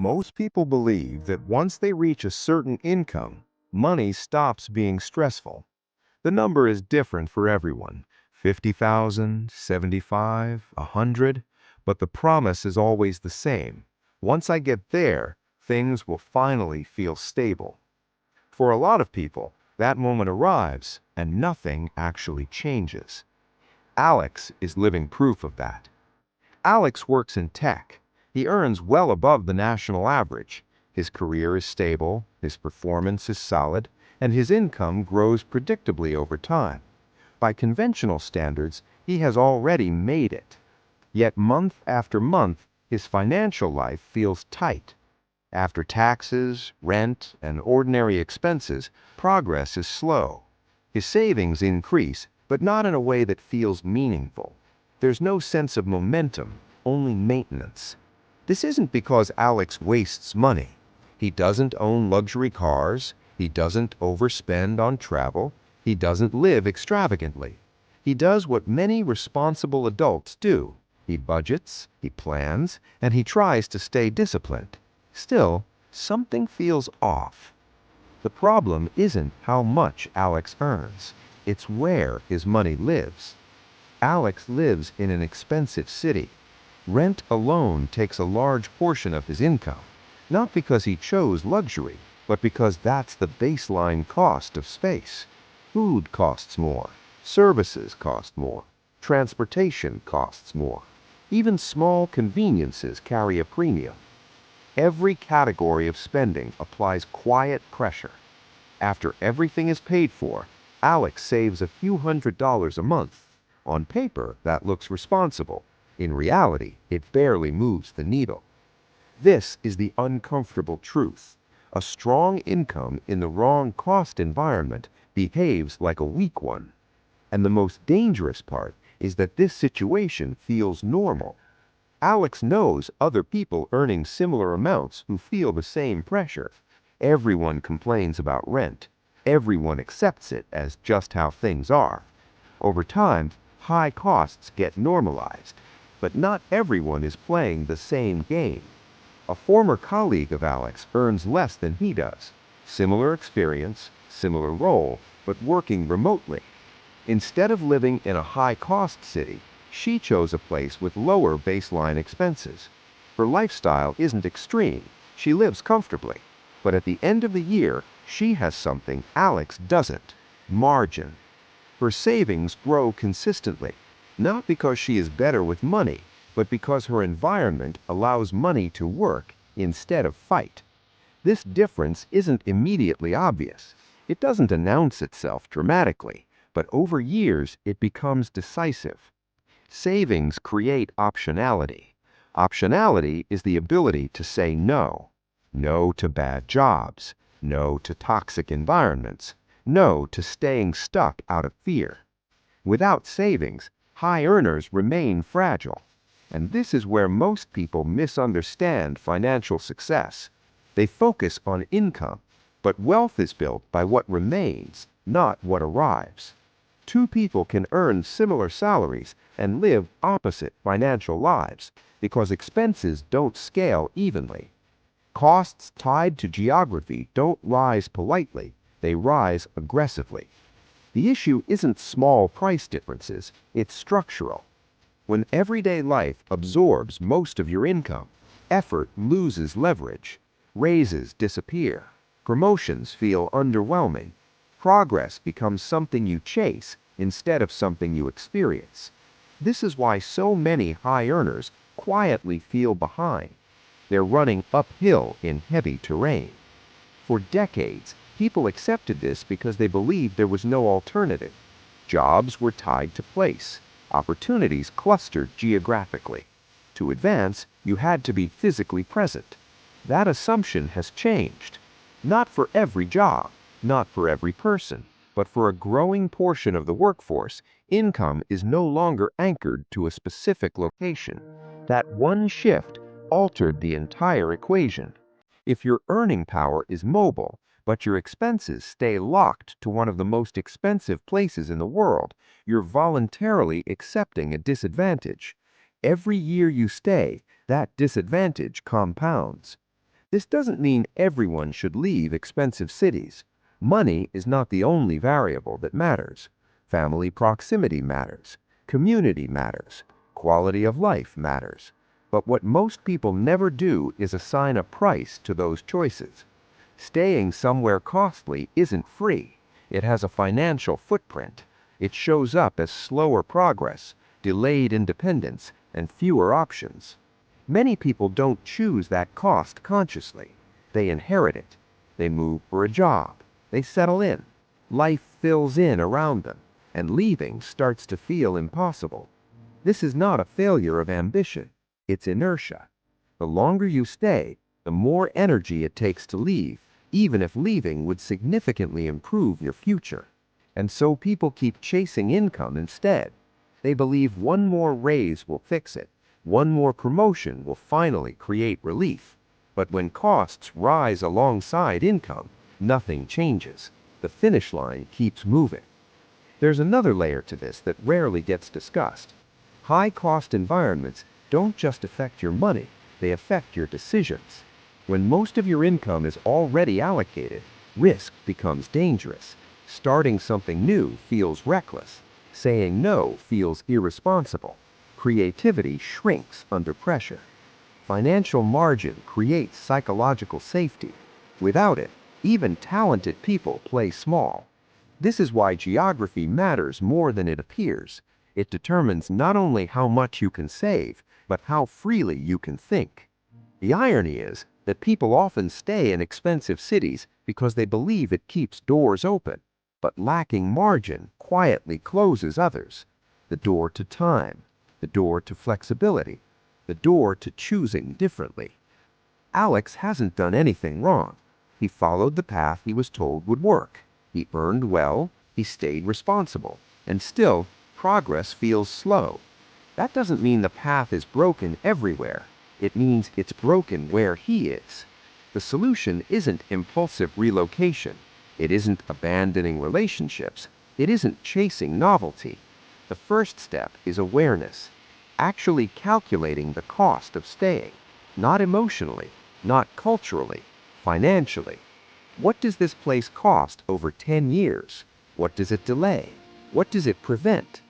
Most people believe that once they reach a certain income, money stops being stressful. The number is different for everyone, 50,000, 75, 100, but the promise is always the same. Once I get there, things will finally feel stable. For a lot of people, that moment arrives and nothing actually changes. Alex is living proof of that. Alex works in tech. He earns well above the national average. His career is stable, his performance is solid, and his income grows predictably over time. By conventional standards, he has already made it. Yet month after month, his financial life feels tight. After taxes, rent, and ordinary expenses, progress is slow. His savings increase, but not in a way that feels meaningful. There's no sense of momentum, only maintenance. This isn't because Alex wastes money. He doesn't own luxury cars, he doesn't overspend on travel, he doesn't live extravagantly. He does what many responsible adults do. He budgets, he plans, and he tries to stay disciplined. Still, something feels off. The problem isn't how much Alex earns, it's where his money lives. Alex lives in an expensive city. Rent alone takes a large portion of his income, not because he chose luxury, but because that's the baseline cost of space. Food costs more, services cost more, transportation costs more. Even small conveniences carry a premium. Every category of spending applies quiet pressure. After everything is paid for, Alex saves a few $100s a month. On paper, that looks responsible. In reality, it barely moves the needle. This is the uncomfortable truth. A strong income in the wrong cost environment behaves like a weak one. And the most dangerous part is that this situation feels normal. Alex knows other people earning similar amounts who feel the same pressure. Everyone complains about rent. Everyone accepts it as just how things are. Over time, high costs get normalized. But not everyone is playing the same game. A former colleague of Alex earns less than he does. Similar experience, similar role, but working remotely. Instead of living in a high-cost city, she chose a place with lower baseline expenses. Her lifestyle isn't extreme. She lives comfortably. But at the end of the year, she has something Alex doesn't: margin. Her savings grow consistently, not because she is better with money, but because her environment allows money to work instead of fight. This difference isn't immediately obvious. It doesn't announce itself dramatically, but over years it becomes decisive. Savings create optionality. Optionality is the ability to say no. No to bad jobs. No to toxic environments. No to staying stuck out of fear. Without savings, high earners remain fragile. And this is where most people misunderstand financial success. They focus on income, but wealth is built by what remains, not what arrives. Two people can earn similar salaries and live opposite financial lives because expenses don't scale evenly. Costs tied to geography don't rise politely, they rise aggressively. The issue isn't small price differences, it's structural. When everyday life absorbs most of your income, effort loses leverage, raises disappear, promotions feel underwhelming, progress becomes something you chase instead of something you experience. This is why so many high earners quietly feel behind. They're running uphill in heavy terrain. For decades, people accepted this because they believed there was no alternative. Jobs were tied to place. Opportunities clustered geographically. To advance, you had to be physically present. That assumption has changed. Not for every job, not for every person, but for a growing portion of the workforce, income is no longer anchored to a specific location. That one shift altered the entire equation. If your earning power is mobile, but your expenses stay locked to one of the most expensive places in the world, you're voluntarily accepting a disadvantage. Every year you stay, that disadvantage compounds. This doesn't mean everyone should leave expensive cities. Money is not the only variable that matters. Family proximity matters. Community matters. Quality of life matters. But what most people never do is assign a price to those choices. Staying somewhere costly isn't free. It has a financial footprint. It shows up as slower progress, delayed independence, and fewer options. Many people don't choose that cost consciously. They inherit it. They move for a job. They settle in. Life fills in around them, and leaving starts to feel impossible. This is not a failure of ambition. It's inertia. The longer you stay, the more energy it takes to leave, even if leaving would significantly improve your future. And so people keep chasing income instead. They believe one more raise will fix it. One more promotion will finally create relief. But when costs rise alongside income, nothing changes. The finish line keeps moving. There's another layer to this that rarely gets discussed. High-cost environments don't just affect your money, they affect your decisions. When most of your income is already allocated, risk becomes dangerous. Starting something new feels reckless. Saying no feels irresponsible. Creativity shrinks under pressure. Financial margin creates psychological safety. Without it, even talented people play small. This is why geography matters more than it appears. It determines not only how much you can save, but how freely you can think. The irony is that people often stay in expensive cities because they believe it keeps doors open, but lacking margin quietly closes others. The door to time, the door to flexibility, the door to choosing differently. Alex hasn't done anything wrong. He followed the path he was told would work. He earned well, he stayed responsible, and still, progress feels slow. That doesn't mean the path is broken everywhere. It means it's broken where he is. The solution isn't impulsive relocation. It isn't abandoning relationships. It isn't chasing novelty. The first step is awareness, actually calculating the cost of staying, not emotionally, not culturally, financially. What does this place cost over 10 years? What does it delay? What does it prevent?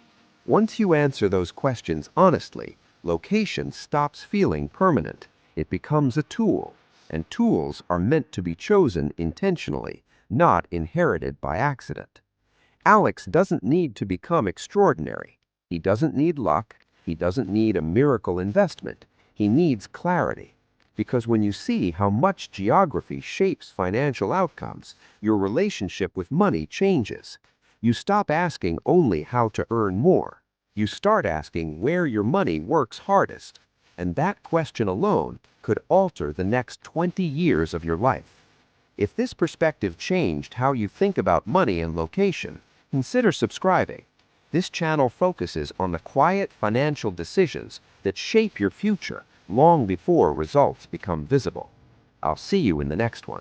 Once you answer those questions honestly, location stops feeling permanent. It becomes a tool, and tools are meant to be chosen intentionally, not inherited by accident. Alex doesn't need to become extraordinary. He doesn't need luck. He doesn't need a miracle investment. He needs clarity. Because when you see how much geography shapes financial outcomes, your relationship with money changes. You stop asking only how to earn more. You start asking where your money works hardest. And that question alone could alter the next 20 years of your life. If this perspective changed how you think about money and location, consider subscribing. This channel focuses on the quiet financial decisions that shape your future long before results become visible. I'll see you in the next one.